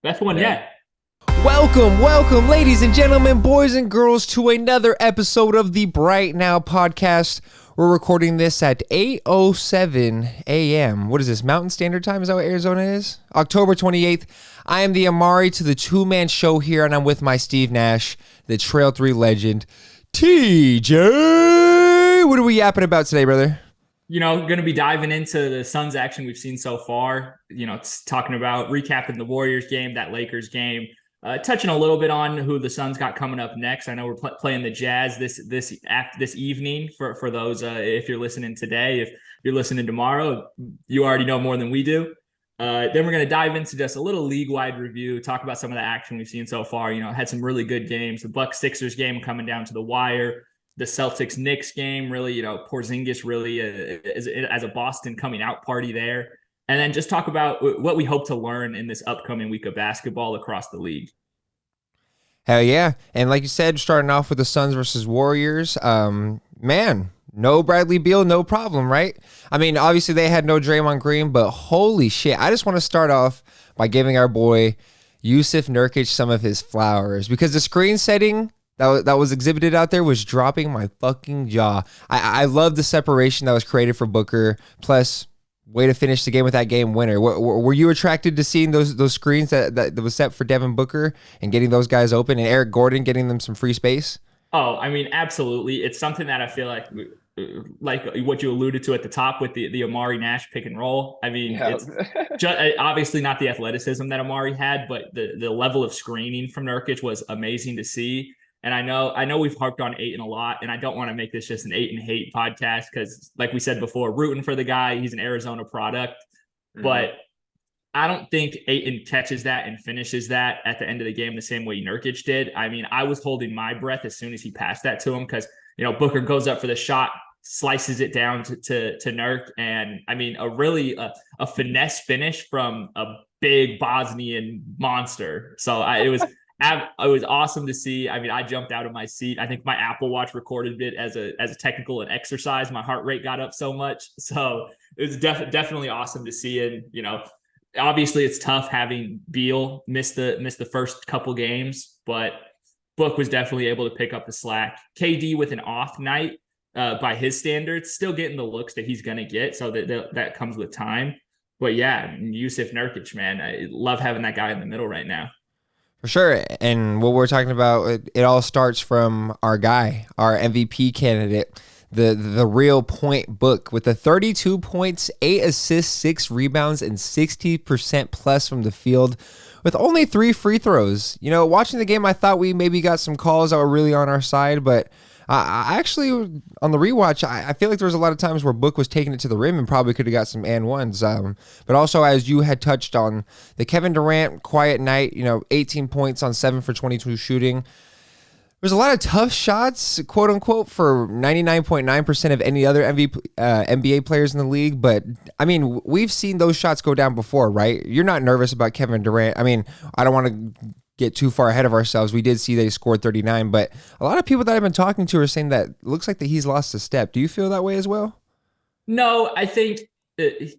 Best one yet. Welcome, ladies and gentlemen, boys and girls, to another episode of the Bright Now podcast. We're recording this at 8:07 a.m. What is this, Mountain Standard Time? Is that what Arizona is? October 28th. I am the Amari to the two-man show here, and I'm with my Steve Nash, the Trail 3 legend, TJ. What are we yapping about today, brother? Going to be diving into the Suns action we've seen so far. It's talking about recapping the Warriors game, that Lakers game, touching a little bit on who the Suns got coming up next. I know we're playing the Jazz this evening for those if you're listening today. If you're listening tomorrow, you already know more than we do. Then we're going to dive into just a little league-wide review, talk about some of the action we've seen so far. Had some really good games. The Bucks-Sixers game coming down to the wire. The Celtics-Knicks game, really, Porzingis really as a Boston coming out party there. And then just talk about what we hope to learn in this upcoming week of basketball across the league. Hell yeah. And like you said, starting off with the Suns versus Warriors, man, no Bradley Beal, no problem, right? I mean, obviously they had no Draymond Green, but holy shit. I just want to start off by giving our boy Jusuf Nurkic some of his flowers, because the screen setting that was exhibited out there was dropping my fucking jaw. I love the separation that was created for Booker. Plus, way to finish the game with that game winner. Were you attracted to seeing those screens that was set for Devin Booker and getting those guys open, and Eric Gordon getting them some free space? Oh, I mean, absolutely. It's something that I feel like what you alluded to at the top with the Amari Nash pick and roll. I mean, It's obviously not the athleticism that Amari had, but the level of screening from Nurkic was amazing to see. And I know we've harped on Ayton a lot, and I don't want to make this just an Ayton hate podcast because, like we said before, rooting for the guy. He's an Arizona product. Mm-hmm. But I don't think Ayton catches that and finishes that at the end of the game the same way Nurkic did. I mean, I was holding my breath as soon as he passed that to him because, Booker goes up for the shot, slices it down to Nurk. And, I mean, a finesse finish from a big Bosnian monster. So it was awesome to see. I mean, I jumped out of my seat. I think my Apple Watch recorded it as a technical and exercise. My heart rate got up so much. So it was definitely awesome to see. And, obviously it's tough having Beal miss the first couple games, but Book was definitely able to pick up the slack. KD with an off night by his standards, still getting the looks that he's going to get. So that comes with time. But yeah, Jusuf Nurkic, man, I love having that guy in the middle right now. For sure. And what we're talking about, it all starts from our guy, our MVP candidate, the real point Book, with the 32 points, 8 assists, 6 rebounds, and 60% plus from the field with only 3 free throws. Watching the game, I thought we maybe got some calls that were really on our side, but I actually, on the rewatch, I feel like there was a lot of times where Book was taking it to the rim and probably could have got some and ones. But also, as you had touched on, the Kevin Durant quiet night, 18 points on 7 for 22 shooting. There's a lot of tough shots, quote unquote, for 99.9% of any other NBA players in the league. But I mean, we've seen those shots go down before, right? You're not nervous about Kevin Durant. I mean, I don't want to get too far ahead of ourselves. We did see they scored 39, but a lot of people that I've been talking to are saying that it looks like that he's lost a step. Do you feel that way as well? No, I think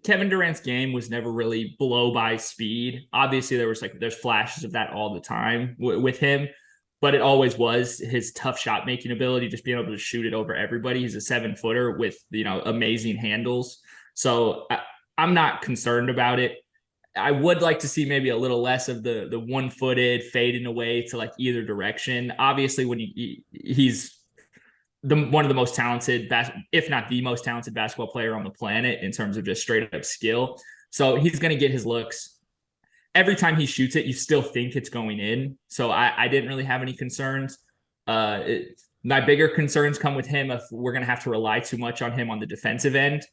Kevin Durant's game was never really blow by speed. Obviously, there's flashes of that all the time with him, but it always was his tough shot making ability, just being able to shoot it over everybody. He's a 7-footer with amazing handles, so I'm not concerned about it. I would like to see maybe a little less of the one-footed fading away to like either direction. Obviously, when he's one of the most talented, if not the most talented basketball player on the planet in terms of just straight up skill. So he's going to get his looks. Every time he shoots it, you still think it's going in. So I didn't really have any concerns. My bigger concerns come with him if we're going to have to rely too much on him on the defensive end.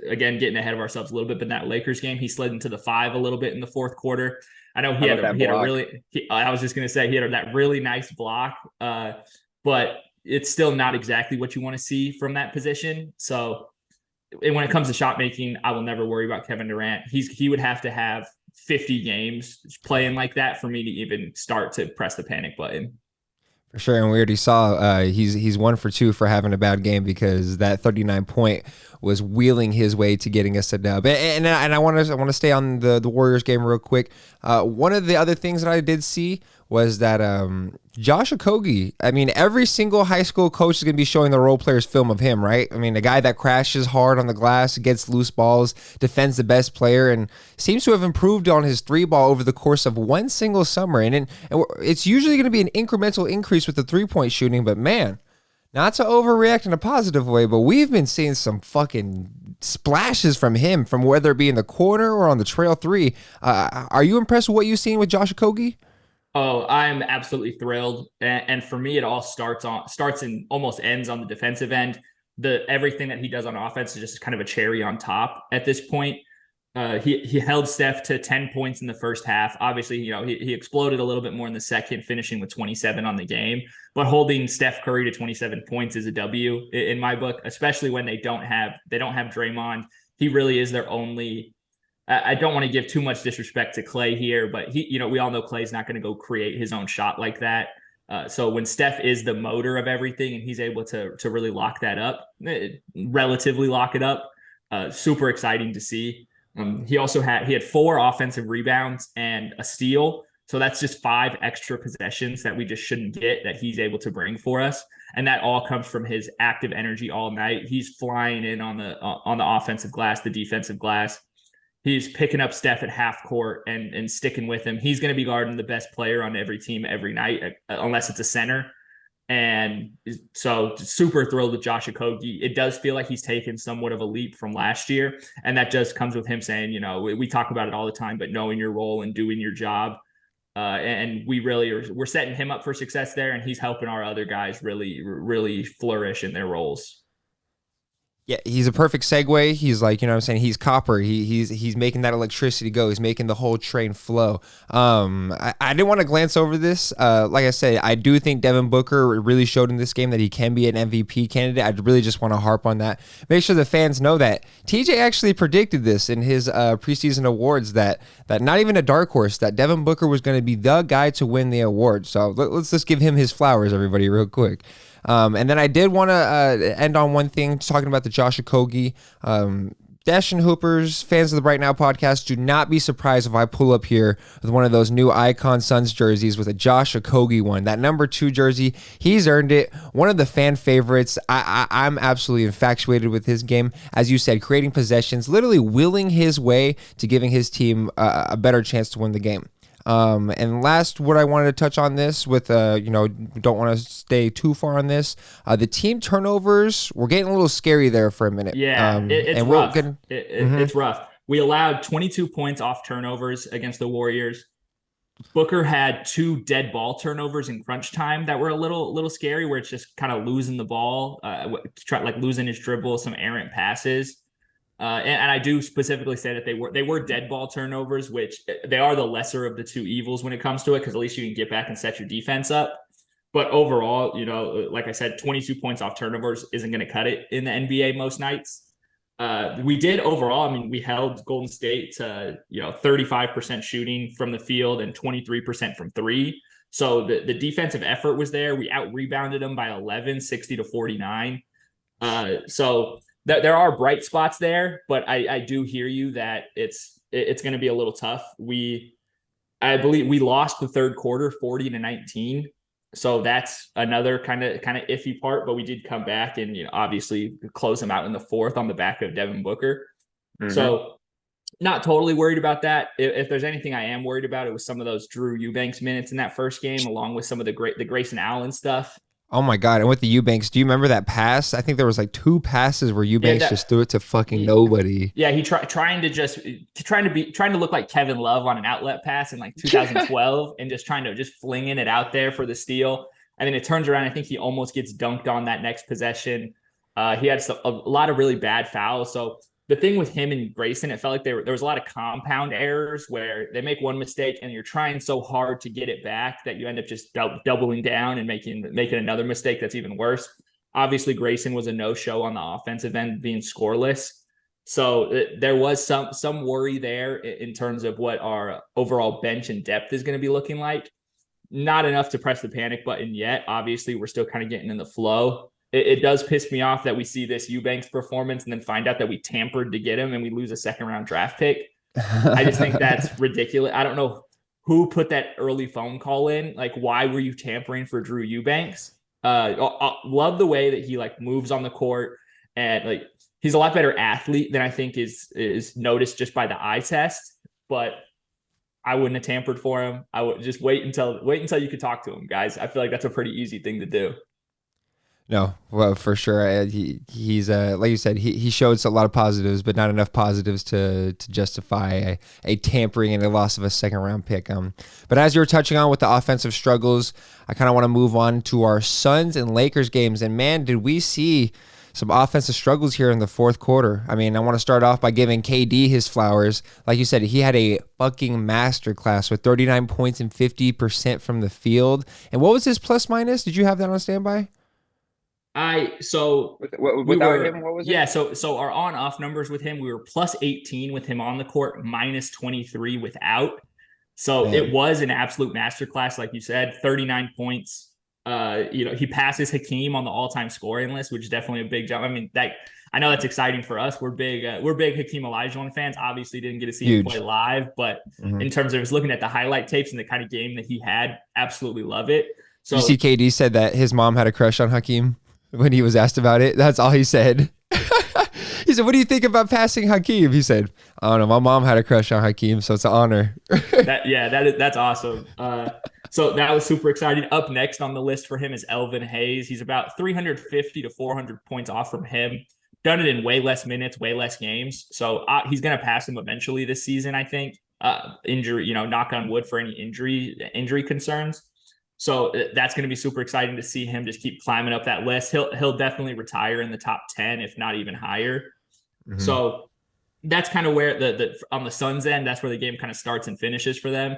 Again, getting ahead of ourselves a little bit, but in that Lakers game, he slid into the 5 a little bit in the fourth quarter. I know he had a really, I was just going to say, he had that really nice block, but it's still not exactly what you want to see from that position. So when it comes to shot making, I will never worry about Kevin Durant. He would have to have 50 games playing like that for me to even start to press the panic button. For sure, and we already saw he's 1 for 2 for having a bad game because that 39-point was wheeling his way to getting us a dub. And I want to stay on the Warriors game real quick. One of the other things that I did see was that Josh Okogie, I mean, every single high school coach is going to be showing the role players film of him, right? I mean, a guy that crashes hard on the glass, gets loose balls, defends the best player, and seems to have improved on his 3-ball over the course of one single summer. And it's usually going to be an incremental increase with the 3-point shooting, but man, not to overreact in a positive way, but we've been seeing some fucking splashes from him, from whether it be in the corner or on the trail 3. Are you impressed with what you've seen with Josh Okogie? Oh, I'm absolutely thrilled. And for me, it all starts and almost ends on the defensive end. Everything that he does on offense is just kind of a cherry on top at this point. He held Steph to 10 points in the first half. Obviously, he exploded a little bit more in the second, finishing with 27 on the game. But holding Steph Curry to 27 points is a W in my book, especially when they don't have Draymond. He really is their only. I don't want to give too much disrespect to Clay here, but we all know Clay's not going to go create his own shot like that. So when Steph is the motor of everything and he's able to really lock that up, relatively lock it up, super exciting to see. He had 4 offensive rebounds and a steal. So that's just 5 extra possessions that we just shouldn't get that he's able to bring for us. And that all comes from his active energy all night. He's flying in on the offensive glass, the defensive glass. He's picking up Steph at half court and sticking with him. He's going to be guarding the best player on every team every night, unless it's a center. And so super thrilled with Josh Okogie. It does feel like he's taken somewhat of a leap from last year. And that just comes with him saying, we talk about it all the time, but knowing your role and doing your job. And we're setting him up for success there. And he's helping our other guys really, really flourish in their roles. Yeah, he's a perfect segue. He's like, what I'm saying? He's copper. He's making that electricity go. He's making the whole train flow. I didn't want to glance over this. Like I said, I do think Devin Booker really showed in this game that he can be an MVP candidate. I really just want to harp on that. Make sure the fans know that TJ actually predicted this in his preseason awards that not even a dark horse, that Devin Booker was going to be the guy to win the award. So let's just give him his flowers, everybody, real quick. And then I did want to end on one thing, talking about the Josh Okogie. Dash and Hoopers, fans of the Right Now podcast, do not be surprised if I pull up here with one of those new Icon Suns jerseys with a Josh Okogie one. That number 2 jersey, he's earned it. One of the fan favorites. I'm absolutely infatuated with his game. As you said, creating possessions, literally willing his way to giving his team a better chance to win the game. And last, what I wanted to touch on this with, don't want to stay too far on this. The team turnovers, we're getting a little scary there for a minute. Yeah, it's rough. It's rough. We allowed 22 points off turnovers against the Warriors. Booker had 2 dead ball turnovers in crunch time that were a little scary, where it's just kind of losing the ball, losing his dribble, some errant passes. And I do specifically say that they were dead ball turnovers, which they are the lesser of the 2 evils when it comes to it, because at least you can get back and set your defense up. But overall, like I said, 22 points off turnovers isn't going to cut it in the NBA most nights. We did overall. I mean, we held Golden State to 35% shooting from the field and 23% from 3. So the defensive effort was there. We out rebounded them by 11, 60-49. So there are bright spots there, but I do hear you that it's going to be a little tough. I believe we lost the third quarter 40-19. So that's another kind of iffy part, but we did come back and obviously close them out in the fourth on the back of Devin Booker. Mm-hmm. So not totally worried about that. If there's anything I am worried about, it was some of those Drew Eubanks minutes in that first game, along with some of the Grayson Allen stuff. Oh my God. And with the Eubanks, do you remember that pass? I think there was like 2 passes where Eubanks just threw it to fucking nobody. Yeah, he trying to look like Kevin Love on an outlet pass in like 2012 and just trying to flinging it out there for the steal. And then it turns around. I think he almost gets dunked on that next possession. He had a lot of really bad fouls. So the thing with him and Grayson, it felt like there was a lot of compound errors where they make one mistake and you're trying so hard to get it back that you end up just doubling down and making another mistake that's even worse. Obviously, Grayson was a no-show on the offensive end, being scoreless. So there was some worry there in terms of what our overall bench and depth is going to be looking like. not enough to press the panic button yet. Obviously, we're still kind of getting in the flow. It does piss me off that we see this Eubanks performance and then find out that we tampered to get him and we lose a second-round draft pick. I just think that's ridiculous. I don't know who put that early phone call in. Like, why were you tampering for Drew Eubanks? Love the way that he like moves on the court, and like he's a lot better athlete than I think is noticed just by the eye test. But I wouldn't have tampered for him. I would just wait until you could talk to him, guys. I feel like that's a pretty easy thing to do. No, well, for sure. He's like you said, he showed a lot of positives, but not enough positives to justify a tampering and a loss of a second round pick. But as you were touching on with the offensive struggles, I kind of want to move on to our Suns and Lakers games. And man, did we see some offensive struggles here in the fourth quarter. I mean, I want to start off by giving KD his flowers. Like you said, he had a fucking masterclass with 39 points and 50% from the field. And what was his plus minus? Did you have that on standby? So without him, what was it? Yeah, so our on-off numbers with him, we were plus 18 with him on the court, minus 23 without. So Man. It was an absolute masterclass, like you said. 39 points. He passes Hakeem on the all-time scoring list, which is definitely a big jump. I mean, I know that's exciting for us. We're big Hakeem Olajuwon fans. Obviously, didn't get to see him play live, but in terms of just looking at the highlight tapes and the kind of game that he had, absolutely love it. So you see, KD said that his mom had a crush on Hakeem when he was asked about it. That's all he said. He said, "What do you think about passing Hakeem?" He said, "I don't know. My mom had a crush on Hakeem, so it's an honor." That's awesome. So that was super exciting. Up next on the list for him is Elvin Hayes. He's about 350 to 400 points off from him. Done it in way less minutes, way less games. So he's going to pass him eventually this season, I think. Injury, knock on wood for any injury concerns. So that's going to be super exciting to see him just keep climbing up that list. He'll definitely retire in the top 10, if not even higher. Mm-hmm. So that's kind of where the on the Suns end, that's where the game kind of starts and finishes for them.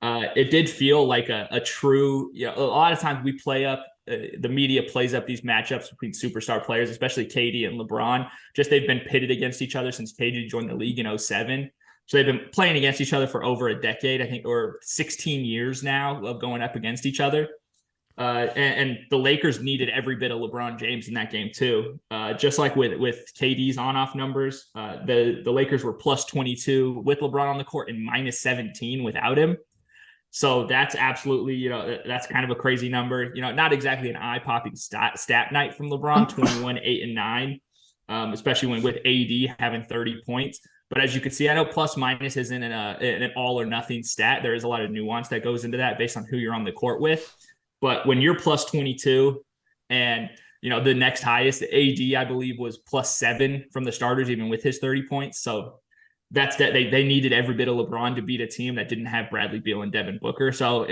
It did feel like a true, a lot of times we play up, the media plays up these matchups between superstar players, especially KD and LeBron. Just they've been pitted against each other since KD joined the league in 2007. So they've been playing against each other for over a decade, I think, or 16 years now of going up against each other. And the Lakers needed every bit of LeBron James in that game too. Just like with KD's on-off numbers, the Lakers were plus 22 with LeBron on the court and minus 17 without him. So that's absolutely, that's kind of a crazy number. Not exactly an eye-popping stat night from LeBron, 21, 8, and 9, especially when with AD having 30 points. But as you can see, I know plus minus isn't an all or nothing stat. There is a lot of nuance that goes into that based on who you're on the court with. But when you're plus 22 and, the next highest, AD, I believe, was plus 7 from the starters, even with his 30 points. So that's that they needed every bit of LeBron to beat a team that didn't have Bradley Beal and Devin Booker. So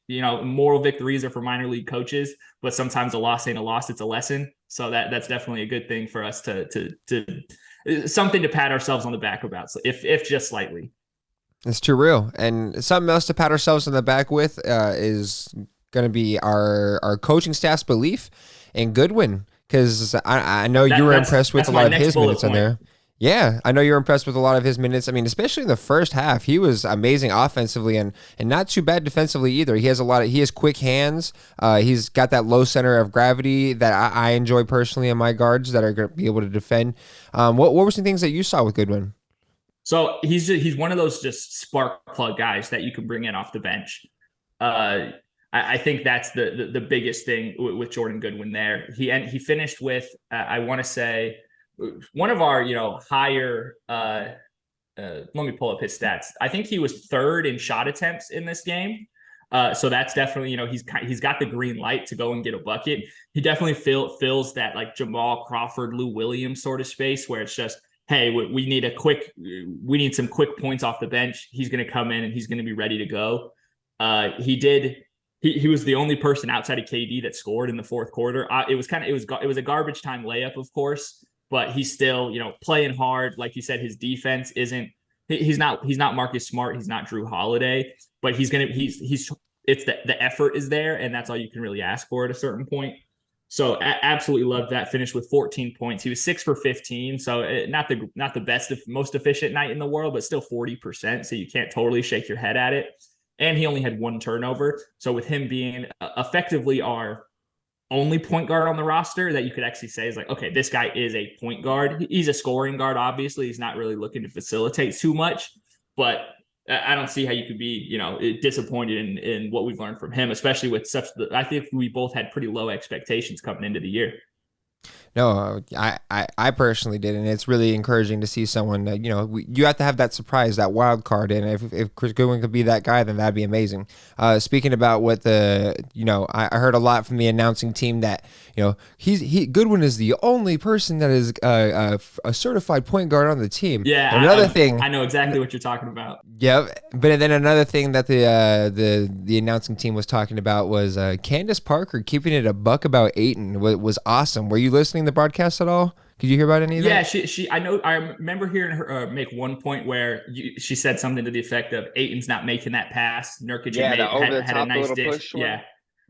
moral victories are for minor league coaches, but sometimes a loss ain't a loss, it's a lesson. So that's definitely a good thing for us to something to pat ourselves on the back about. So if just slightly. It's too real. And something else to pat ourselves on the back with is going to be our coaching staff's belief in Goodwin. Because I know you were impressed with a lot of his minutes on there. Yeah, I know you're impressed with a lot of his minutes. I mean, especially in the first half, he was amazing offensively and not too bad defensively either. He has quick hands. He's got that low center of gravity that I enjoy personally in my guards that are going to be able to defend. What were some things that you saw with Goodwin? So he's one of those just spark plug guys that you can bring in off the bench. I think that's the biggest thing with Jordan Goodwin there. He finished with I want to say one of our higher let me pull up his stats. I think he was third in shot attempts in this game. So that's definitely, he's got the green light to go and get a bucket. He definitely fills that like Jamal Crawford, Lou Williams sort of space where it's just, hey, we need some quick points off the bench. He's going to come in and he's going to be ready to go. He was the only person outside of KD that scored in the fourth quarter. It was a garbage time layup, of course, but he's still, playing hard. Like you said, his defense he's not Marcus Smart. He's not Drew Holiday, but it's the effort is there. And that's all you can really ask for at a certain point. So absolutely loved that finish with 14 points. He was 6 for 15. So not the best, most efficient night in the world, but still 40%. So you can't totally shake your head at it. and he only had 1 turnover. So with him being effectively our only point guard on the roster that you could actually say is like, okay, this guy is a point guard. He's a scoring guard, obviously. He's not really looking to facilitate too much, but I don't see how you could be, disappointed in what we've learned from him, especially with I think we both had pretty low expectations coming into the year. No, I personally did, and it's really encouraging to see someone that, you have to have that surprise, that wild card, and if Chris Goodwin could be that guy, then that'd be amazing. Speaking about what I heard a lot from the announcing team that, Goodwin is the only person that is a certified point guard on the team. Yeah, another thing, I know exactly what you're talking about. Yep, but then another thing that the announcing team was talking about was Candace Parker keeping it a buck about Ayton was awesome. Were you listening to the broadcast at all? Could you hear about any of that? Yeah, she. I remember hearing her make one point where she said something to the effect of Ayton's not making that pass. Nurkic had a nice dish. Yeah.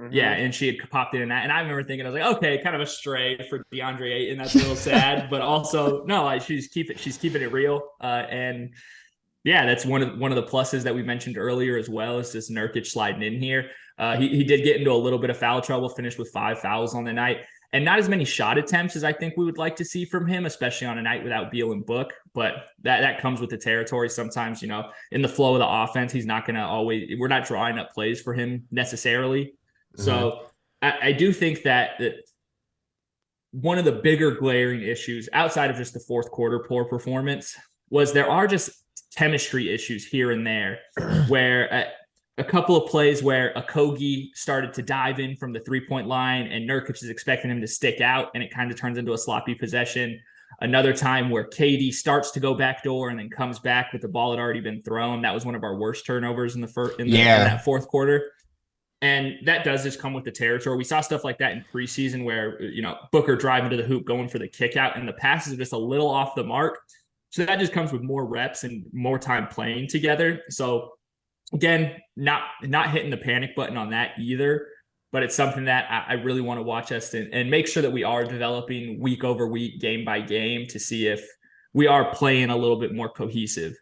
Mm-hmm. Yeah, and she had popped in that, and I remember thinking, I was like, okay, kind of a stray for DeAndre Ayton. That's a little sad, but also no, she's keeping it real, and yeah, that's one of the pluses that we mentioned earlier as well. Is just Nurkic sliding in here. He did get into a little bit of foul trouble, finished with 5 fouls on the night, and not as many shot attempts as I think we would like to see from him, especially on a night without Beal and Book. But that comes with the territory. Sometimes, in the flow of the offense, he's not going to always. We're not drawing up plays for him necessarily. So I do think that one of the bigger glaring issues outside of just the fourth quarter poor performance was there are just chemistry issues here and there where a couple of plays where Okogie started to dive in from the 3-point line and Nurkic is expecting him to stick out and it kind of turns into a sloppy possession. Another time where KD starts to go backdoor and then comes back with the ball had already been thrown. That was one of our worst turnovers in that fourth quarter. And that does just come with the territory. We saw stuff like that in preseason where, Booker driving to the hoop, going for the kick out, and the passes are just a little off the mark. So that just comes with more reps and more time playing together. So again, not hitting the panic button on that either, but it's something that I really want to watch us and make sure that we are developing week over week, game by game to see if we are playing a little bit more cohesive.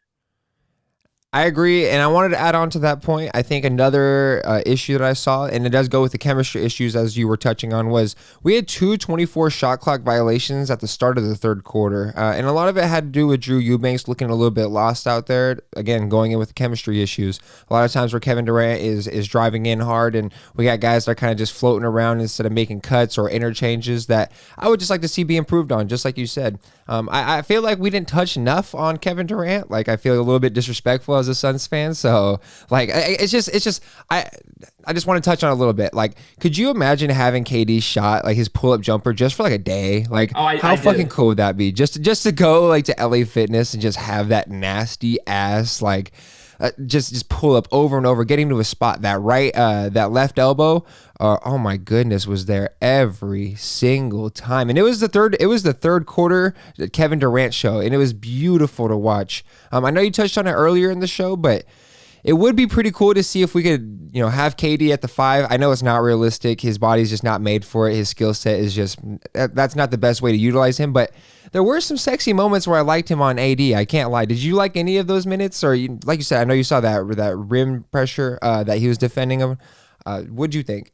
I agree, and I wanted to add on to that point. I think another issue that I saw, and it does go with the chemistry issues as you were touching on, was we had 2 24 shot clock violations at the start of the third quarter, and a lot of it had to do with Drew Eubanks looking a little bit lost out there, again, going in with the chemistry issues. A lot of times where Kevin Durant is driving in hard, and we got guys that are kind of just floating around instead of making cuts or interchanges that I would just like to see be improved on, just like you said. I feel like we didn't touch enough on Kevin Durant. Like, I feel a little bit disrespectful as a Suns fan. So, like, I just want to touch on it a little bit. Like, could you imagine having KD shot, like, his pull-up jumper just for, like, a day? Like, how fucking cool would that be? Just to go, like, to LA Fitness and just have that nasty ass, like, just pull up over and over, getting to a spot that left elbow. Oh my goodness, was there every single time, and it was the third quarter Kevin Durant show, and it was beautiful to watch. I know you touched on it earlier in the show, but it would be pretty cool to see if we could, have KD at the 5. I know it's not realistic. His body's just not made for it. His skill set is that's not the best way to utilize him. But there were some sexy moments where I liked him on AD. I can't lie. Did you like any of those minutes? Or like you said, I know you saw that rim pressure that he was defending him. What'd you think?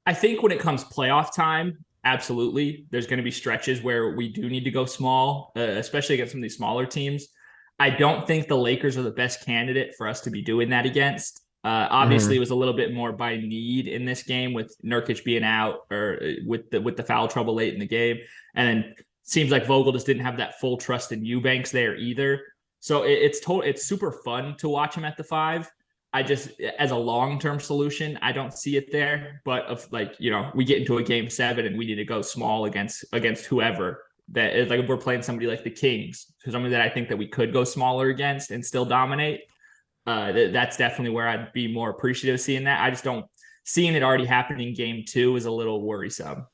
I think when it comes playoff time, absolutely. There's going to be stretches where we do need to go small, especially against some of these smaller teams. I don't think the Lakers are the best candidate for us to be doing that against. Obviously, it was a little bit more by need in this game with Nurkic being out or with the foul trouble late in the game. And then seems like Vogel just didn't have that full trust in Eubanks there either. So it's super fun to watch him at the 5. I just, as a long-term solution, I don't see it there. But we get into a game 7 and we need to go small against whoever. That is, like, if we're playing somebody like the Kings, somebody that I think that we could go smaller against and still dominate, that's definitely where I'd be more appreciative of seeing that. I just don't seeing it already happening in game 2 is a little worrisome.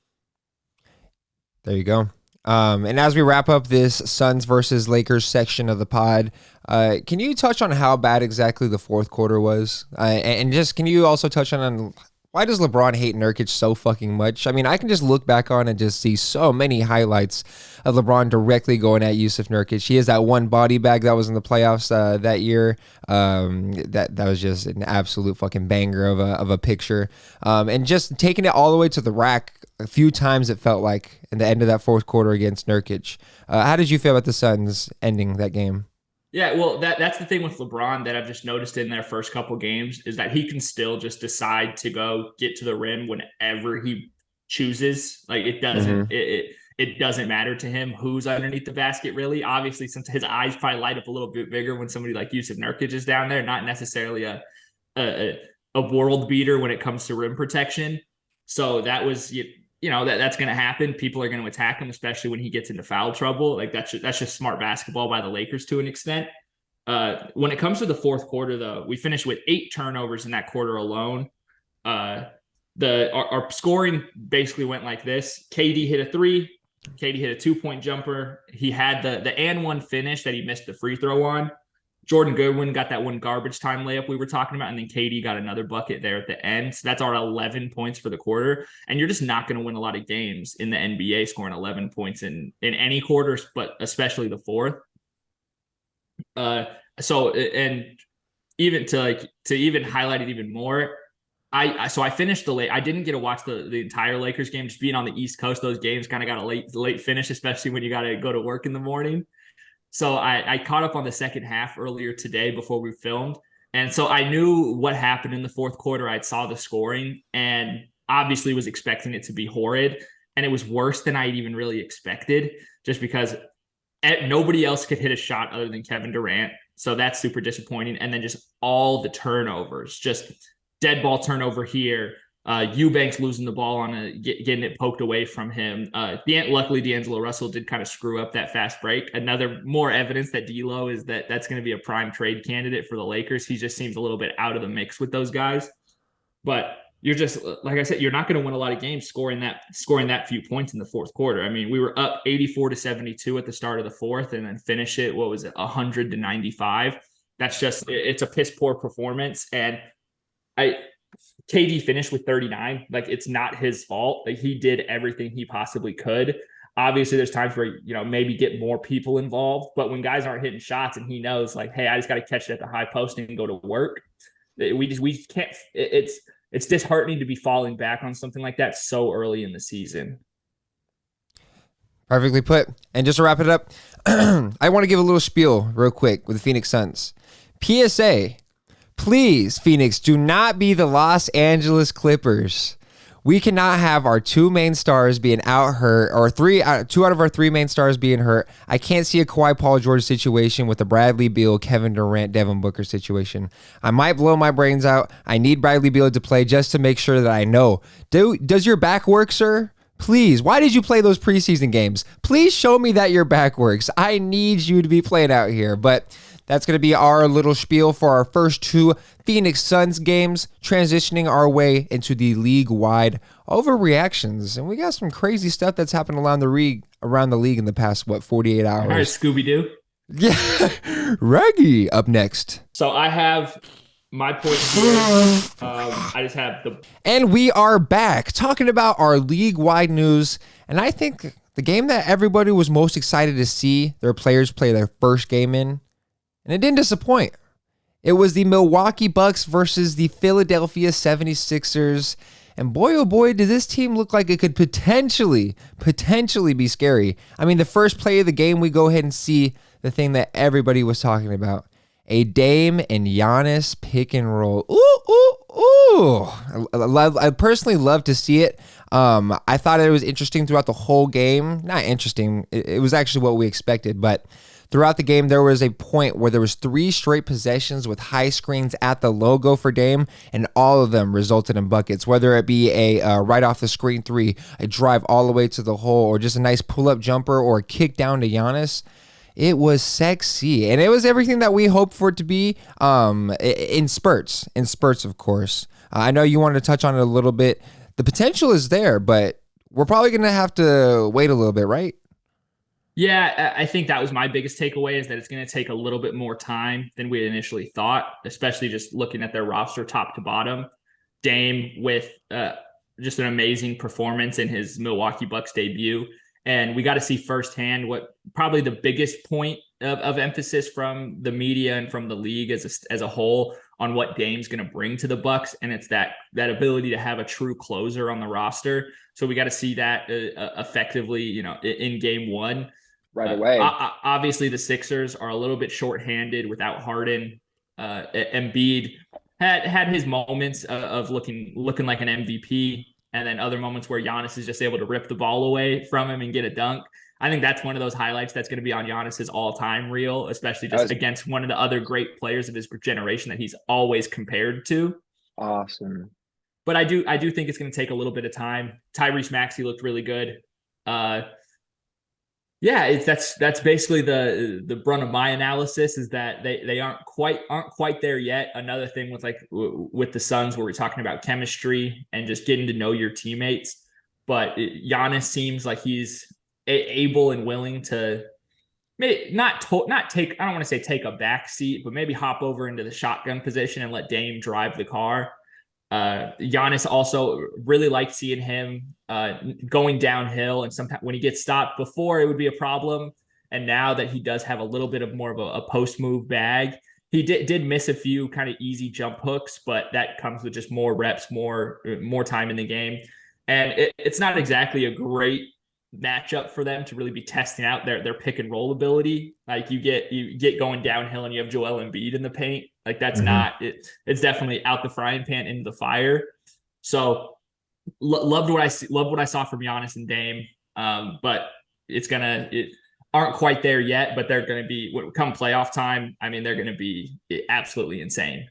There you go. And as we wrap up this Suns versus Lakers section of the pod, can you touch on how bad exactly the fourth quarter was? And just can you also touch on Why does LeBron hate Nurkic so fucking much? I mean, I can just look back on and just see so many highlights of LeBron directly going at Yusuf Nurkic. He has that one body bag that was in the playoffs that year. That was just an absolute fucking banger of a picture. And just taking it all the way to the rack a few times, it felt like, in the end of that fourth quarter against Nurkic. How did you feel about the Suns ending that game? Yeah, well, that's the thing with LeBron that I've just noticed in their first couple games is that he can still just decide to go get to the rim whenever he chooses. Like it doesn't it doesn't matter to him who's underneath the basket, really. Obviously, since his eyes probably light up a little bit bigger when somebody like Yusuf Nurkic is down there, not necessarily a world beater when it comes to rim protection. So that was that's going to happen. People are going to attack him, especially when he gets into foul trouble. Like that's just smart basketball by the Lakers to an extent. When it comes to the fourth quarter, though, we finished with 8 turnovers in that quarter alone. Our scoring basically went like this: KD hit a 3, KD hit a 2-point jumper. He had the and one finish that he missed the free throw on. Jordan Goodwin got that one garbage time layup we were talking about, and then KD got another bucket there at the end. So that's our 11 points for the quarter. And you're just not going to win a lot of games in the NBA scoring 11 points in any quarters, but especially the fourth. So even to even highlight it even more, I finished I didn't get to watch the entire Lakers game. Just being on the East Coast, those games kind of got a late finish, especially when you got to go to work in the morning. So I caught up on the second half earlier today before we filmed. And so I knew what happened in the fourth quarter. I saw the scoring and obviously was expecting it to be horrid. And it was worse than I even really expected, just because nobody else could hit a shot other than Kevin Durant. So that's super disappointing. And then just all the turnovers, just dead ball turnover here. Eubanks losing the ball on getting it poked away from him. Luckily, D'Angelo Russell did kind of screw up that fast break. Another more evidence that D'Lo is that's going to be a prime trade candidate for the Lakers. He just seems a little bit out of the mix with those guys. But you're just, like I said, you're not going to win a lot of games scoring that few points in the fourth quarter. I mean, we were up 84-72 at the start of the fourth, and then finish it, 100-95. That's just, it's a piss poor performance. And KD finished with 39. Like, it's not his fault. Like, he did everything he possibly could. Obviously, there's times where, maybe get more people involved. But when guys aren't hitting shots and he knows, like, hey, I just got to catch it at the high post and go to work, we can't. It's disheartening to be falling back on something like that so early in the season. Perfectly put. And just to wrap it up, I want to give a little spiel real quick with the Phoenix Suns. PSA. Please, Phoenix, do not be the Los Angeles Clippers. We cannot have our 2 main stars being out hurt, or 2 out of our 3 main stars being hurt. I can't see a Kawhi Paul George situation with the Bradley Beal, Kevin Durant, Devin Booker situation. I might blow my brains out. I need Bradley Beal to play just to make sure that I know. Does your back work, sir? Please, why did you play those preseason games? Please show me that your back works. I need you to be playing out here, but that's going to be our little spiel for our first 2 Phoenix Suns games, transitioning our way into the league-wide overreactions. And we got some crazy stuff that's happened around the league in the past, 48 hours. All right, Scooby-Doo. Yeah, Raggy up next. So I have my points here. I just have And we are back talking about our league-wide news. And I think the game that everybody was most excited to see their players play their first game in, and it didn't disappoint. It was the Milwaukee Bucks versus the Philadelphia 76ers. And boy, oh boy, did this team look like it could potentially be scary. I mean, the first play of the game, we go ahead and see the thing that everybody was talking about. A Dame and Giannis pick and roll. Ooh. I personally love to see it. I thought it was interesting throughout the whole game. Not interesting. It was actually what we expected, but throughout the game, there was a point where there was 3 straight possessions with high screens at the logo for Dame, and all of them resulted in buckets, whether it be a right off the screen 3, a drive all the way to the hole, or just a nice pull-up jumper or a kick down to Giannis. It was sexy, and it was everything that we hoped for it to be in spurts, of course. I know you wanted to touch on it a little bit. The potential is there, but we're probably going to have to wait a little bit, right? Yeah, I think that was my biggest takeaway, is that it's going to take a little bit more time than we initially thought, especially just looking at their roster top to bottom. Dame with just an amazing performance in his Milwaukee Bucks debut. And we got to see firsthand what probably the biggest point of emphasis from the media and from the league as a whole on what Dame's going to bring to the Bucks, and it's that ability to have a true closer on the roster. So we got to see that effectively, in game one. Right away. Obviously, the Sixers are a little bit shorthanded without Harden. Embiid had his moments of looking like an MVP, and then other moments where Giannis is just able to rip the ball away from him and get a dunk. I think that's one of those highlights that's going to be on Giannis's all-time reel, especially just against one of the other great players of his generation that he's always compared to. Awesome. But I do think it's going to take a little bit of time. Tyrese Maxey looked really good. That's basically the brunt of my analysis, is that they aren't quite there yet. Another thing with the Suns, where we're talking about chemistry and just getting to know your teammates, but Giannis seems like he's able and willing to maybe not take, I don't want to say take a back seat, but maybe hop over into the shotgun position and let Dame drive the car. Giannis also really liked seeing him going downhill, and sometimes when he gets stopped, before it would be a problem, and now that he does have a little bit of more of a post move bag, he did miss a few kind of easy jump hooks, but that comes with just more reps, more time in the game, and it's not exactly a great matchup for them to really be testing out their pick and roll ability. Like you get going downhill and you have Joel Embiid in the paint. Like that's not it. It's definitely out the frying pan into the fire. So loved what I saw from Giannis and Dame. But it aren't quite there yet, but they're going to be, come playoff time, I mean, they're going to be absolutely insane.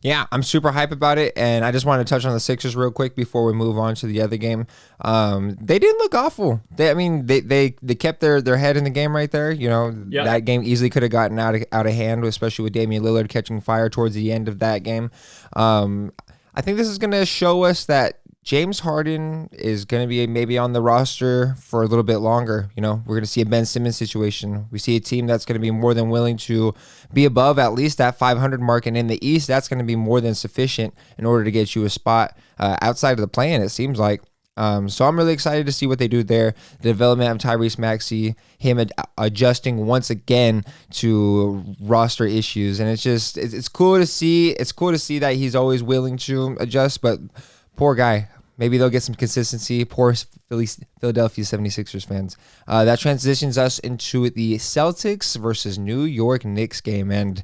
Yeah, I'm super hype about it, and I just want to touch on the Sixers real quick before we move on to the other game. They didn't look awful. They kept their head in the game right there. That game easily could have gotten out of hand, especially with Damian Lillard catching fire towards the end of that game. I think this is going to show us that James Harden is going to be maybe on the roster for a little bit longer. We're going to see a Ben Simmons situation. We see a team that's going to be more than willing to be above at least that 500 mark. And in the East, that's going to be more than sufficient in order to get you a spot outside of the play-in, it seems like. So I'm really excited to see what they do there. The development of Tyrese Maxey, him adjusting once again to roster issues. And it's cool to see. It's cool to see that he's always willing to adjust, but poor guy. Maybe they'll get some consistency. Poor Philadelphia 76ers fans. That transitions us into the Celtics versus New York Knicks game. And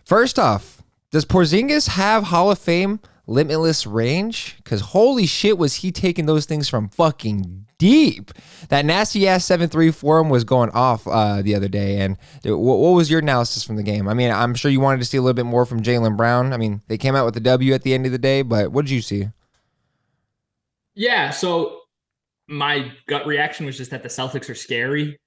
first off, does Porzingis have Hall of Fame limitless range? Because holy shit, was he taking those things from fucking deep. That nasty-ass 7-3 for him was going off the other day. And what was your analysis from the game? I mean, I'm sure you wanted to see a little bit more from Jaylen Brown. I mean, they came out with the W at the end of the day, but what did you see? Yeah, so my gut reaction was just that the Celtics are scary.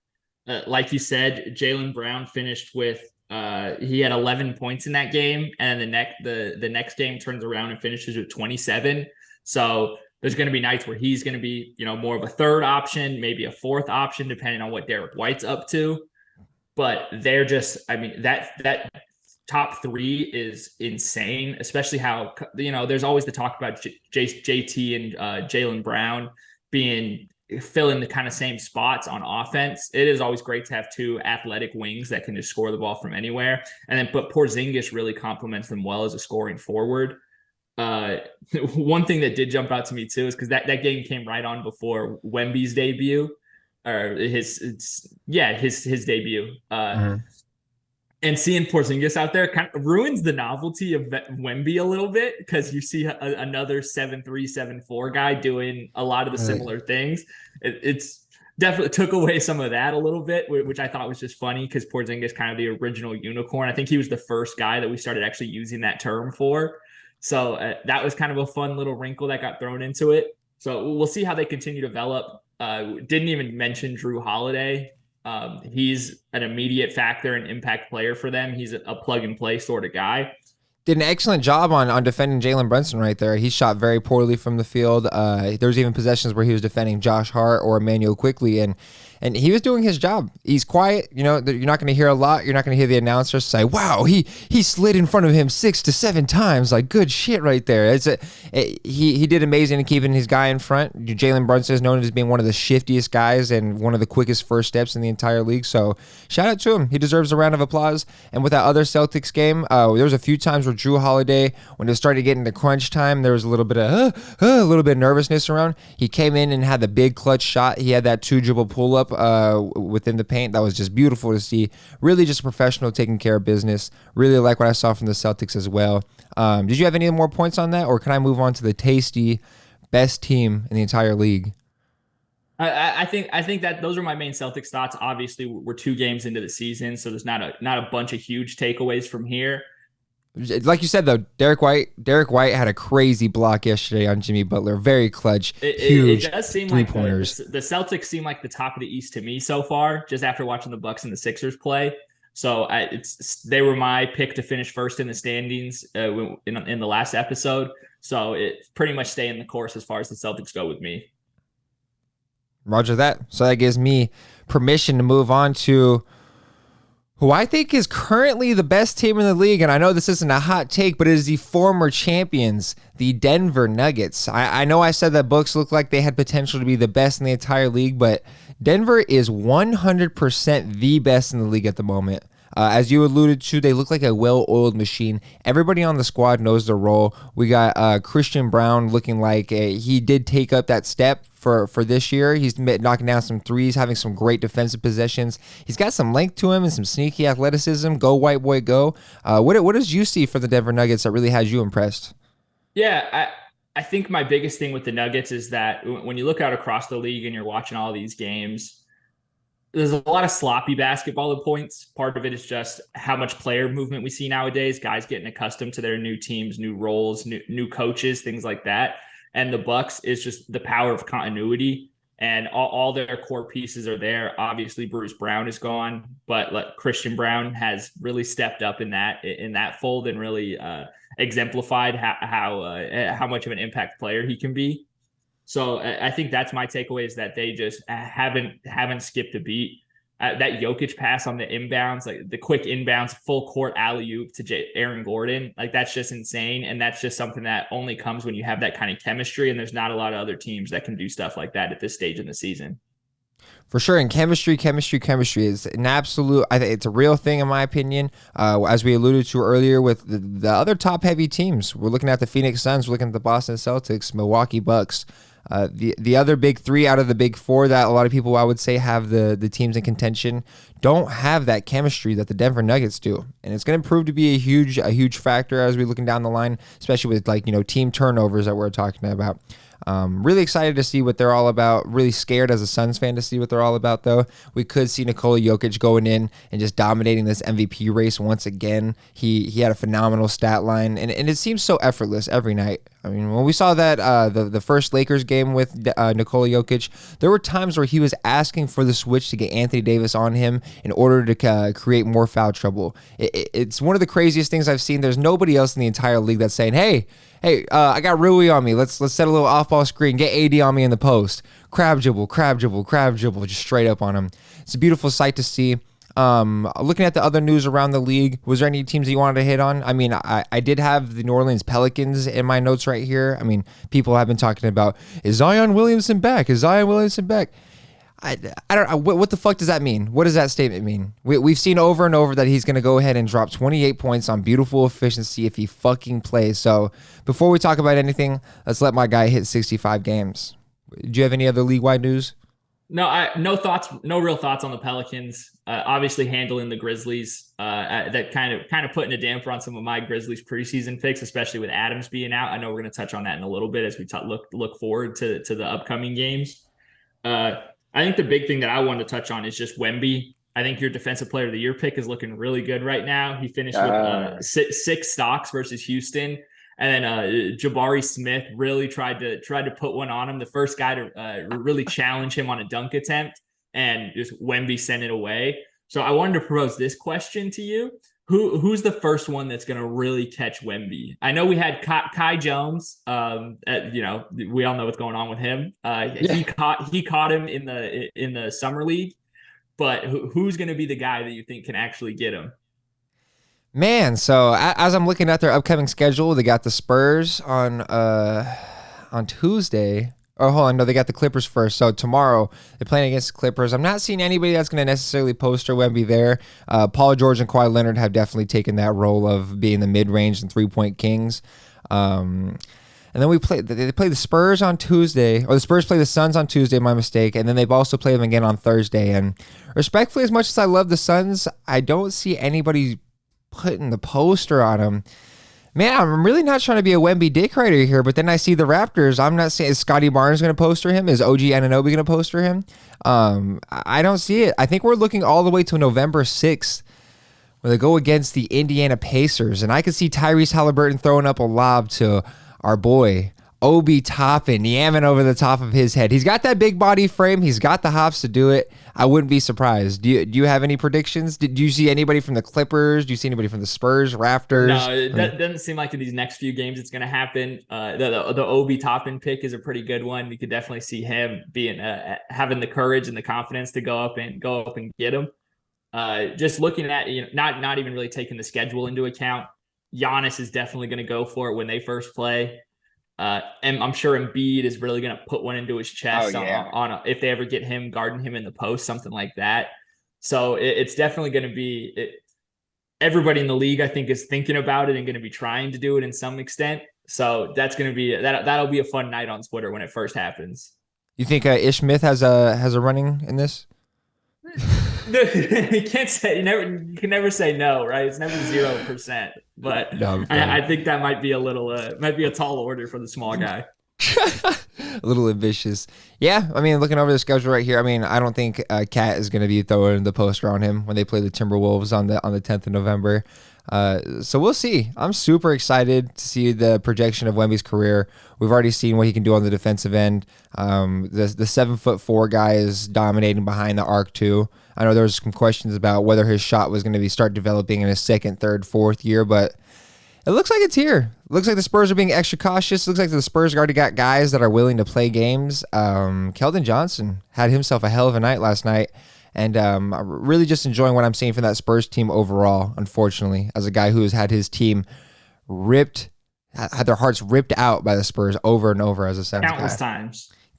Like you said, Jaylen Brown finished with he had 11 points in that game, and the next game turns around and finishes with 27. So there's going to be nights where he's going to be, more of a third option, maybe a fourth option, depending on what Derek White's up to. But they're just, I mean, that top three is insane, especially how, there's always the talk about JT and Jaylen Brown filling the kind of same spots on offense. It is always great to have two athletic wings that can just score the ball from anywhere. But Porzingis really complements them well as a scoring forward. One thing that did jump out to me too is because that game came right on before Wemby's debut, or his debut. And seeing Porzingis out there kind of ruins the novelty of Wemby a little bit, because you see another 7'3", 7'4" guy doing a lot of the similar things. It's definitely took away some of that a little bit, which I thought was just funny, because Porzingis kind of the original unicorn. I think he was the first guy that we started actually using that term for. So that was kind of a fun little wrinkle that got thrown into it. So we'll see how they continue to develop. Didn't even mention Drew Holiday. He's an immediate factor and impact player for them. He's a plug and play sort of guy. Did an excellent job on defending Jalen Brunson right there. He shot very poorly from the field. There was even possessions where he was defending Josh Hart or Emmanuel Quickley, and and he was doing his job. He's quiet. You know, you're not going to hear a lot. You're not going to hear the announcer say, "Wow, he slid in front of him 6 to 7 times." Like, good shit right there. He did amazing in keeping his guy in front. Jalen Brunson is known as being one of the shiftiest guys and one of the quickest first steps in the entire league. So shout out to him. He deserves a round of applause. And with that other Celtics game, there was a few times where Drew Holiday, when it started getting to crunch time, there was a little bit of nervousness around. He came in and had the big clutch shot. He had that 2-dribble pull up within the paint. That was just beautiful to see. Really just a professional taking care of business. Really like what I saw from the Celtics as well. Did you have any more points on that, or can I move on to the tasty best team in the entire league? I think that those are my main Celtics thoughts. Obviously, we're 2 games into the season, so there's not a bunch of huge takeaways from here. Like you said, though, Derek White had a crazy block yesterday on Jimmy Butler. Very clutch, huge it does seem three-pointers. Like the Celtics seem like the top of the East to me so far, just after watching the Bucks and the Sixers play. So they were my pick to finish first in the standings in the last episode. So it pretty much staying the course as far as the Celtics go with me. Roger that. So that gives me permission to move on to who I think is currently the best team in the league. And I know this isn't a hot take, but it is the former champions, the Denver Nuggets. I know I said that books look like they had potential to be the best in the entire league, but Denver is 100% the best in the league at the moment. As you alluded to, they look like a well-oiled machine. Everybody on the squad knows their role. We got Christian Brown looking like he did take up that step for this year. He's knocking down some threes, having some great defensive possessions. He's got some length to him and some sneaky athleticism. Go, white boy, go. What does you see for the Denver Nuggets that really has you impressed? Yeah, I think my biggest thing with the Nuggets is that when you look out across the league and you're watching all these games, there's a lot of sloppy basketball at points. Part of it is just how much player movement we see nowadays, guys getting accustomed to their new teams, new roles, new coaches, things like that. And the Bucks is just the power of continuity, and all their core pieces are there. Obviously, Bruce Brown is gone, but Christian Brown has really stepped up in that fold and really exemplified how much of an impact player he can be. So I think that's my takeaway, is that they just haven't skipped a beat. That Jokic pass on the inbounds, like the quick inbounds, full court alley-oop to Aaron Gordon, like that's just insane. And that's just something that only comes when you have that kind of chemistry. And there's not a lot of other teams that can do stuff like that at this stage in the season. For sure, and chemistry is an absolute. I think it's a real thing in my opinion. As we alluded to earlier, with the other top-heavy teams, we're looking at the Phoenix Suns, we're looking at the Boston Celtics, Milwaukee Bucks. The other big 3 out of the big 4 that a lot of people I would say have the teams in contention don't have that chemistry that the Denver Nuggets do, and it's going to prove to be a huge factor as we're looking down the line, especially with team turnovers that we're talking about. Really excited to see what they're all about. Really scared as a Suns fan to see what they're all about, though. We could see Nikola Jokic going in and just dominating this MVP race once again. He had a phenomenal stat line, and it seems so effortless every night. I mean, when we saw that the first Lakers game with Nikola Jokic, there were times where he was asking for the switch to get Anthony Davis on him in order to create more foul trouble. It's one of the craziest things I've seen. There's nobody else in the entire league that's saying, hey, I got Rui on me. Let's set a little off-ball screen. Get AD on me in the post. Crab dribble, just straight up on him. It's a beautiful sight to see. Looking at the other news around the league, was there any teams that you wanted to hit on? I mean, I did have the New Orleans Pelicans in my notes right here. I mean, people have been talking about, is Zion Williamson back? I don't know. What the fuck does that mean? What does that statement mean? We've seen over and over that he's going to go ahead and drop 28 points on beautiful efficiency if he fucking plays. So before we talk about anything, let's let my guy hit 65 games. Do you have any other league-wide news? No, no real thoughts on the Pelicans. Obviously handling the Grizzlies. That kind of putting a damper on some of my Grizzlies preseason picks, especially with Adams being out. I know we're going to touch on that in a little bit as we look forward to the upcoming games. I think the big thing that I wanted to touch on is just Wemby. I think your defensive player of the year pick is looking really good right now. He finished with 6 stocks versus Houston. And then Jabari Smith really tried to put one on him. The first guy to really challenge him on a dunk attempt, and just Wemby sent it away. So I wanted to propose this question to you. who's the first one that's going to really catch Wemby? I know we had Kai Jones. We all know what's going on with him. He caught him in the summer league, but who's going to be the guy that you think can actually get him? Man, so as I'm looking at their upcoming schedule, they got the Spurs on Tuesday. Oh, hold on. No, they got the Clippers first. So tomorrow they're playing against the Clippers. I'm not seeing anybody that's going to necessarily poster Wemby there. Paul George and Kawhi Leonard have definitely taken that role of being the mid-range and three-point kings. And then they play the Spurs on Tuesday, or the Spurs play the Suns on Tuesday, my mistake. And then they've also played them again on Thursday. And respectfully, as much as I love the Suns, I don't see anybody putting the poster on them. Man, I'm really not trying to be a Wemby dick writer here, but then I see the Raptors. I'm not saying, is Scotty Barnes going to poster him? Is OG Anunoby going to poster him? I don't see it. I think we're looking all the way to November 6th when they go against the Indiana Pacers, and I could see Tyrese Halliburton throwing up a lob to our boy Obi Toppin, yamming over the top of his head. He's got that big body frame. He's got the hops to do it. I wouldn't be surprised. Do you have any predictions? Did you see anybody from the Clippers? Do you see anybody from the Spurs, Raptors? No, it doesn't seem like in these next few games it's going to happen. The Obi Toppin pick is a pretty good one. You could definitely see him being having the courage and the confidence to go up and get him. Just looking at not even really taking the schedule into account. Giannis is definitely going to go for it when they first play. And I'm sure Embiid is really going to put one into his chest if they ever get him guarding him in the post, something like that. So it's definitely going to be everybody in the league, I think, is thinking about it and going to be trying to do it in some extent. So that's going to be that'll be a fun night on Twitter when it first happens. You think Ish Smith has a running in this? You can't say you can never say no, right? It's never 0%. But no, I think that might be a tall order for the small guy. A little ambitious. Yeah, I mean, looking over the schedule right here, I mean, I don't think Cat is going to be throwing the poster on him when they play the Timberwolves on the 10th of November. So we'll see. I'm super excited to see the projection of Wemby's career. We've already seen what he can do on the defensive end. The 7'4" guy is dominating behind the arc too. I know there was some questions about whether his shot was going to start developing in his second, third, fourth year, but it looks like it's here. It looks like the Spurs are being extra cautious. It looks like the Spurs already got guys that are willing to play games. Keldon Johnson had himself a hell of a night last night. And I'm really just enjoying what I'm seeing from that Spurs team overall, unfortunately, as a guy who has had his team had their hearts ripped out by the Spurs over and over as a Suns guy.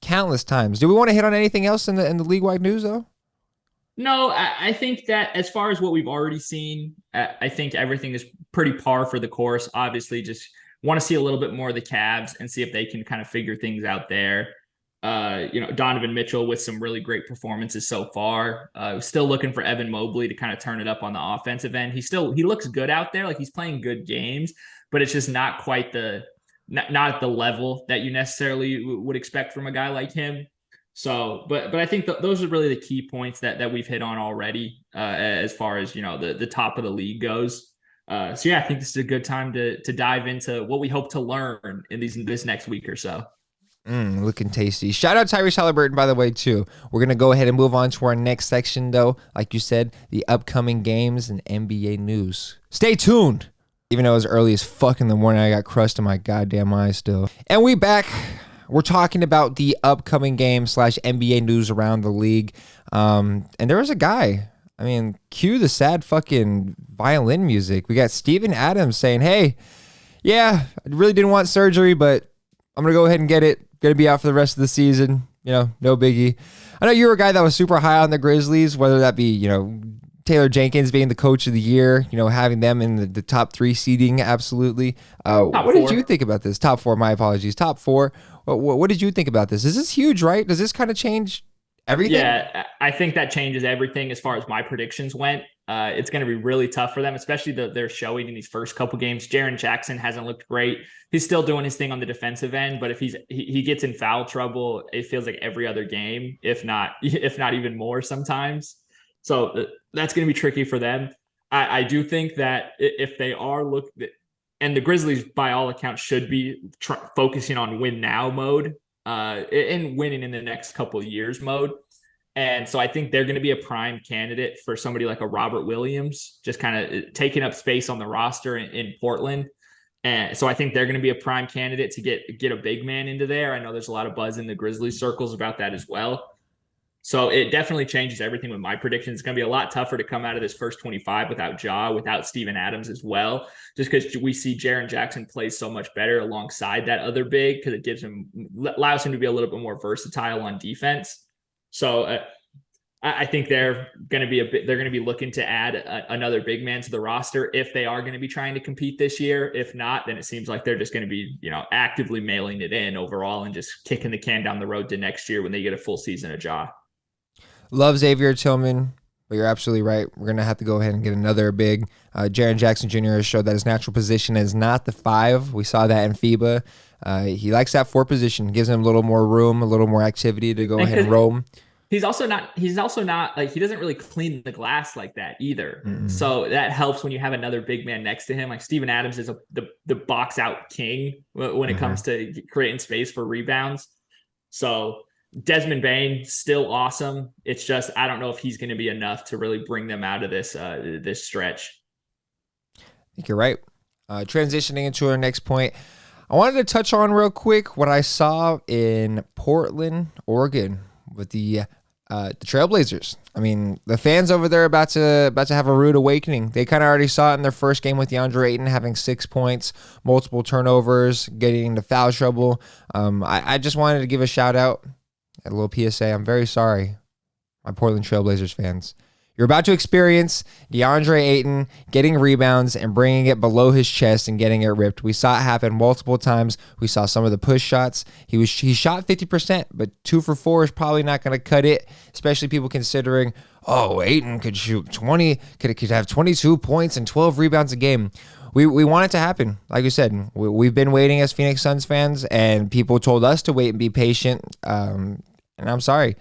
Countless times. Do we want to hit on anything else in the league-wide news, though? No, I think that as far as what we've already seen, I think everything is pretty par for the course. Obviously, just want to see a little bit more of the Cavs and see if they can kind of figure things out there. Donovan Mitchell with some really great performances so far. Still looking for Evan Mobley to kind of turn it up on the offensive end. He looks good out there. Like, he's playing good games, but it's just not quite not at the level that you necessarily would expect from a guy like him. So, but I think those are really the key points that we've hit on already, as far as, the top of the league goes. I think this is a good time to dive into what we hope to learn in this next week or so. Looking tasty. Shout out Tyrese Halliburton, by the way, too. We're going to go ahead and move on to our next section, though. Like you said, the upcoming games and NBA news. Stay tuned. Even though it was early as fuck in the morning, I got crust in my goddamn eyes still. And we back. We're talking about the upcoming game / NBA news around the league. And there was a guy. I mean, cue the sad fucking violin music. We got Steven Adams saying, hey, yeah, I really didn't want surgery, but I'm going to go ahead and get it. Going to be out for the rest of the season. No biggie. I know you were a guy that was super high on the Grizzlies, whether that be, Taylor Jenkins being the coach of the year, having them in the top 3 seeding. Absolutely. What did you think about this? Top 4, my apologies. Top 4. What did you think about this? This is huge, right? Does this kind of change everything? Yeah, I think that changes everything as far as my predictions went. It's going to be really tough for them, especially they're showing in these first couple games. Jaren Jackson hasn't looked great. He's still doing his thing on the defensive end, but if he gets in foul trouble, it feels like every other game, if not even more sometimes. So that's going to be tricky for them. I do think that if they are and the Grizzlies, by all accounts, should be focusing on win now mode and winning in the next couple of years mode. And so I think they're going to be a prime candidate for somebody like a Robert Williams, just kind of taking up space on the roster in Portland. And so I think they're going to be a prime candidate to get a big man into there. I know there's a lot of buzz in the Grizzlies circles about that as well. So it definitely changes everything with my prediction. It's going to be a lot tougher to come out of this first 25 without Ja, without Steven Adams as well, just because we see Jaren Jackson play so much better alongside that other big, because it allows him to be a little bit more versatile on defense. So I think they're going to be looking to add another big man to the roster if they are going to be trying to compete this year. If not, then it seems like they're just going to be, actively mailing it in overall and just kicking the can down the road to next year when they get a full season of Ja. Love Xavier Tillman, but you're absolutely right. We're going to have to go ahead and get another big. Jaren Jackson Jr. has showed that his natural position is not the 5. We saw that in FIBA. He likes that 4 position. Gives him a little more room, a little more activity to go ahead and roam. He's also not like, he doesn't really clean the glass like that either. Mm-hmm. So that helps when you have another big man next to him. Like Steven Adams is the box out king when it comes to creating space for rebounds. So Desmond Bane, still awesome. It's just, I don't know if he's going to be enough to really bring them out of this stretch. I think you're right. Transitioning into our next point, I wanted to touch on real quick what I saw in Portland, Oregon with the Trailblazers. I mean, the fans over there about to have a rude awakening. They kind of already saw it in their first game with DeAndre Ayton having 6 points, multiple turnovers, getting into foul trouble. I just wanted to give a shout out. A little PSA, I'm very sorry, my Portland Trailblazers fans. You're about to experience DeAndre Ayton getting rebounds and bringing it below his chest and getting it ripped. We saw it happen multiple times. We saw some of the push shots. He shot 50%, but 2 for 4 is probably not going to cut it, especially people considering, Ayton could shoot 20, could have 22 points and 12 rebounds a game. We want it to happen. Like you said, we've been waiting as Phoenix Suns fans, and people told us to wait and be patient. And I'm sorry.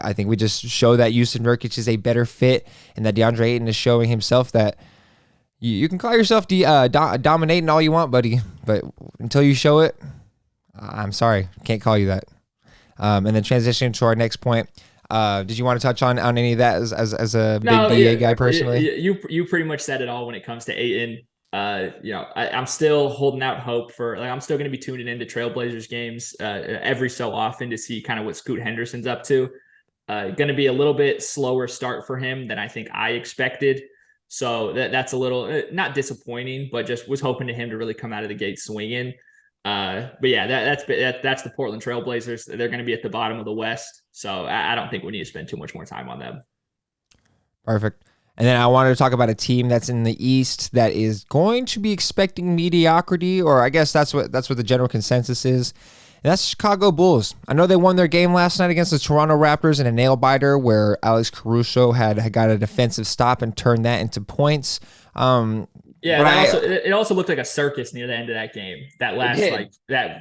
I think we just show that Jusuf Nurkic is a better fit, and that DeAndre Ayton is showing himself that you can call yourself dominating all you want, buddy, but until you show it, I'm sorry. Can't call you that. And then transitioning to our next point. Did you want to touch on any of that as a big DA guy personally? You pretty much said it all when it comes to Ayton. I'm still holding out hope for, I'm still going to be tuning into Trailblazers games every so often to see kind of what Scoot Henderson's up to. Going to be a little bit slower start for him than I think I expected. So that's a little not disappointing, but just was hoping to him to really come out of the gate swinging. But yeah, that's the Portland Trailblazers. They're going to be at the bottom of the West. So I don't think we need to spend too much more time on them. Perfect. And then I wanted to talk about a team that's in the East that is going to be expecting mediocrity, or I guess that's what the general consensus is. And that's the Chicago Bulls. I know they won their game last night against the Toronto Raptors in a nail-biter where Alex Caruso had got a defensive stop and turned that into points. It also looked like a circus near the end of that game. That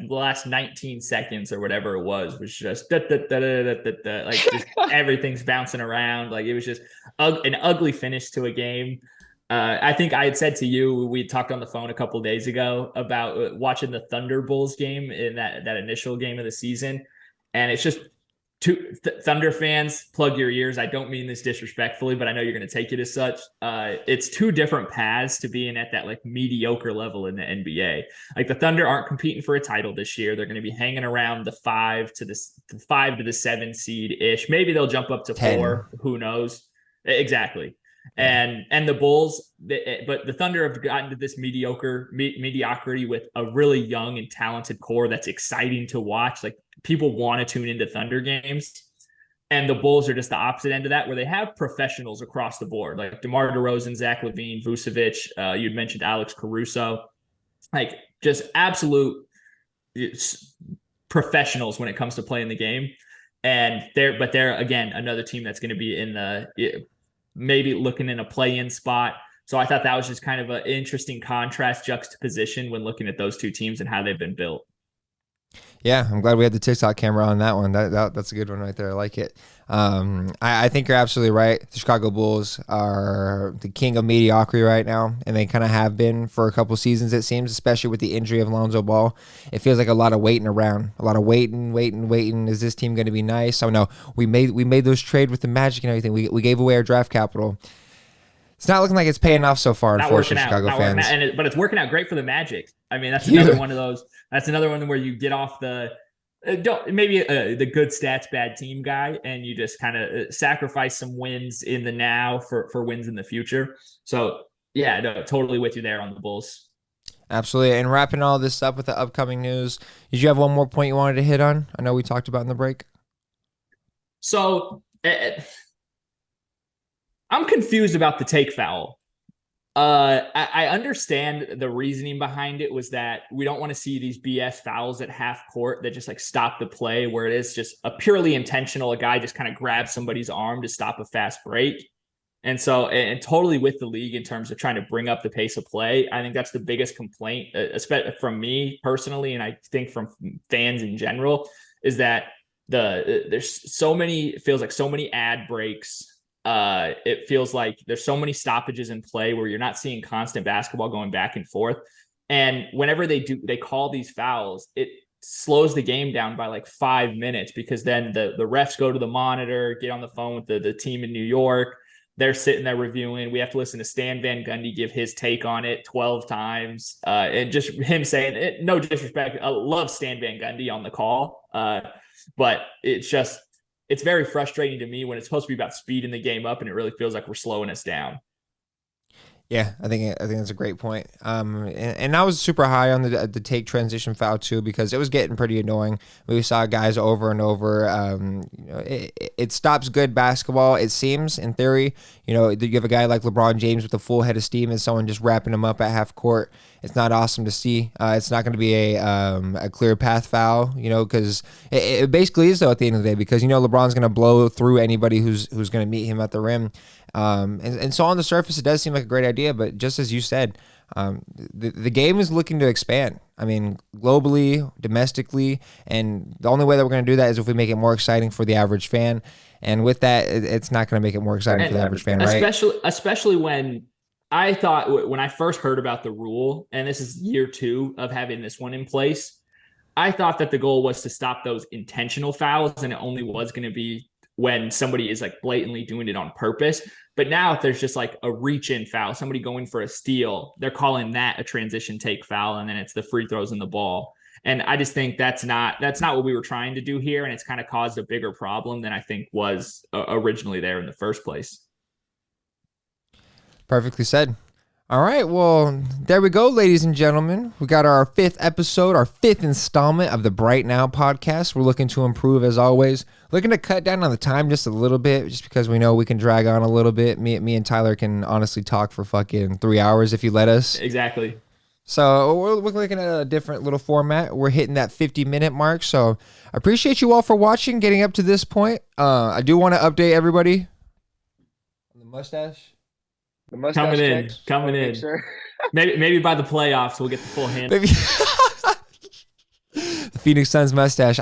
last 19 seconds or whatever it was just just everything's bouncing around. Like it was just an ugly finish to a game. I think I had said to you, we talked on the phone a couple of days ago about watching the Thunder Bulls game in that initial game of the season, and it's just Thunder fans, plug your ears. I don't mean this disrespectfully, but I know you're going to take it as such. It's 2 different paths to being at that like mediocre level in the NBA. Like the Thunder aren't competing for a title this year. They're going to be hanging around the 5 to the 7 seed ish. Maybe they'll jump up to 10. 4. Who knows? Exactly. And the Bulls, but the Thunder have gotten to this mediocrity with a really young and talented core that's exciting to watch. Like people want to tune into Thunder games, and the Bulls are just the opposite end of that, where they have professionals across the board, like DeMar DeRozan, Zach LaVine, Vucevic. You'd mentioned Alex Caruso, like just absolute professionals when it comes to playing the game. And they're again another team that's going to be in the maybe looking in a play-in spot. So I thought that was just kind of an interesting contrast juxtaposition when looking at those two teams and how they've been built. Yeah, I'm glad we had the TikTok camera on that one. That's a good one right there. I like it. I think you're absolutely right. The Chicago Bulls are the king of mediocrity right now, and they kind of have been for a couple seasons, it seems, especially with the injury of Lonzo Ball. It feels like a lot of waiting around, a lot of waiting. Is this team going to be nice? Oh, no, we made those trade with the Magic and everything. We gave away our draft capital. It's not looking like it's paying off so far, unfortunately, Chicago fans. But it's working out great for the Magic. I mean, that's another one of those. That's another one where you get off the the good stats, bad team guy, and you just kind of sacrifice some wins in the now for wins in the future. So, yeah, no, totally with you there on the Bulls. Absolutely. And wrapping all this up with the upcoming news, did you have one more point you wanted to hit on? I know we talked about in the break. So, I'm confused about the take foul. I understand the reasoning behind it was that we don't want to see these BS fouls at half court that just like stop the play, where it is just a purely intentional. A guy just kind of grabs somebody's arm to stop a fast break. And so, and totally with the league in terms of trying to bring up the pace of play. I think that's the biggest complaint, especially from me personally, and I think from fans in general, is that there's so many, it feels like so many ad breaks. It feels like there's so many stoppages in play where you're not seeing constant basketball going back and forth. And whenever they call these fouls, it slows the game down by like 5 minutes, because then the refs go to the monitor, get on the phone with the team in New York. They're sitting there reviewing. We have to listen to Stan Van Gundy give his take on it 12 times. And just him saying it, no disrespect. I love Stan Van Gundy on the call. But it's very frustrating to me when it's supposed to be about speeding the game up, and it really feels like we're slowing us down. Yeah, I think that's a great point. And I was super high on the take transition foul too, because it was getting pretty annoying. We saw guys over and over. It stops good basketball, it seems, in theory. You have a guy like LeBron James with a full head of steam and someone just wrapping him up at half court. It's not awesome to see. It's not going to be a clear path foul, because it basically is, though, at the end of the day, because LeBron's going to blow through anybody who's going to meet him at the rim. And so on the surface, it does seem like a great idea, but just as you said, the game is looking to expand. I mean, globally, domestically, and the only way that we're going to do that is if we make it more exciting for the average fan. And with that, it's not going to make it more exciting for the average fan, right? Especially when I thought, when I first heard about the rule, and this is year 2 of having this one in place, I thought that the goal was to stop those intentional fouls, and it only was going to be when somebody is like blatantly doing it on purpose. But now if there's just like a reach-in foul, somebody going for a steal, they're calling that a transition take foul, and then it's the free throws in the ball. And I just think that's not what we were trying to do here, and it's kind of caused a bigger problem than I think was originally there in the first place. Perfectly said. All right, well, there we go, ladies and gentlemen. We got our 5th episode, our 5th installment of the Bright Now podcast. We're looking to improve, as always. Looking to cut down on the time just a little bit, just because we know we can drag on a little bit. Me and Tyler can honestly talk for fucking 3 hours if you let us. Exactly. So we're looking at a different little format. We're hitting that 50-minute mark. So I appreciate you all for watching, getting up to this point. I do want to update everybody on the mustache. The mustache coming in. Sure. maybe by the playoffs we'll get the full hand. Maybe. The Phoenix Suns mustache.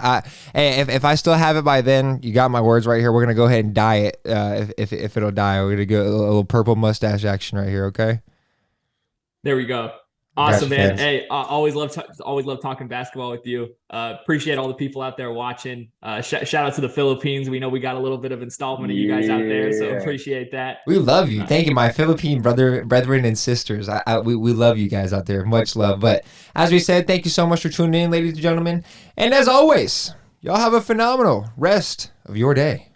If I still have it by then, you got my words right here. We're gonna go ahead and dye it. If it'll dye, we're gonna get a little purple mustache action right here. Okay. There we go. Awesome, man. Hey, always love talking basketball with you. Appreciate all the people out there watching. Shout out to the Philippines. We know we got a little bit of installment of you guys out there, so appreciate that. We love you. Thank you, my Philippine brethren and sisters. We love you guys out there. Much love. But as we said, thank you so much for tuning in, ladies and gentlemen. And as always, y'all have a phenomenal rest of your day.